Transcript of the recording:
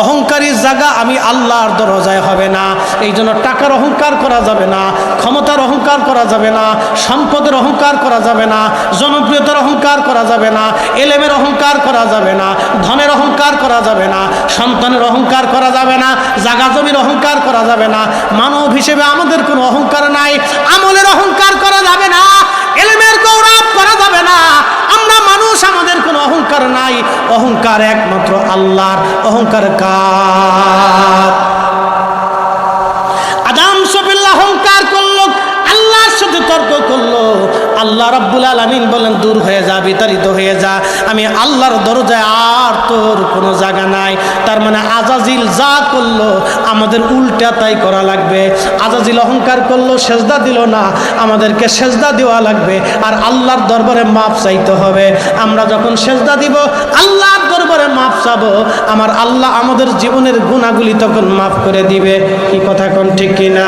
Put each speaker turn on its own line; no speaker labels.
অহংকারীর জায়গা আমি আল্লাহর দরজায় হবে না। এই জন্য টাকার অহংকার করা যাবে না, ক্ষমতার অহংকার করা যাবে না, সম্পদের অহংকার করা যাবে না, জনপ্রিয়তার অহংকার করা যাবে না, এলেমের অহংকার করা যাবে না, ধনের অহংকার করা যাবে না, সন্তানের অহংকার করা যাবে না, জাগা জমির অহংকার করা যাবে না। মানব হিসেবে আমাদের কোনো অহংকার নাই, আমলের অহংকার করা যাবে না, এলেমের গৌরব করা যাবে না। আমরা মানুষ, আমাদের কোনো অহংকার নাই। অহংকার একমাত্র আল্লাহর। অহংকার কার? আদম সবিল্লাহ অহংকার করলো, আল্লাহর সাথে তর্ক করলো। আল্লাহ রাব্বুল আলামিন বলেন, দূর হয়ে যা, বিতাড়িত হয়ে যা, আমি আল্লাহর দরজায় আর তোর কোনো জায়গা নাই। তার মানে আজাজিল যা করলো আমাদের উল্টা তাই করা লাগবে। আজাজিল অহংকার করলো, সেজদা দিল না, আমাদেরকে সেজদা দেওয়া লাগবে। আর আল্লাহর দরবারে মাপ চাইতে হবে। আমরা যখন সেজদা দিব, আল্লাহর দরবারে মাপ চাবো, আমার আল্লাহ আমাদের জীবনের গুনাহগুলি তখন মাফ করে দিবে। কি কথা কোন ঠিক কিনা?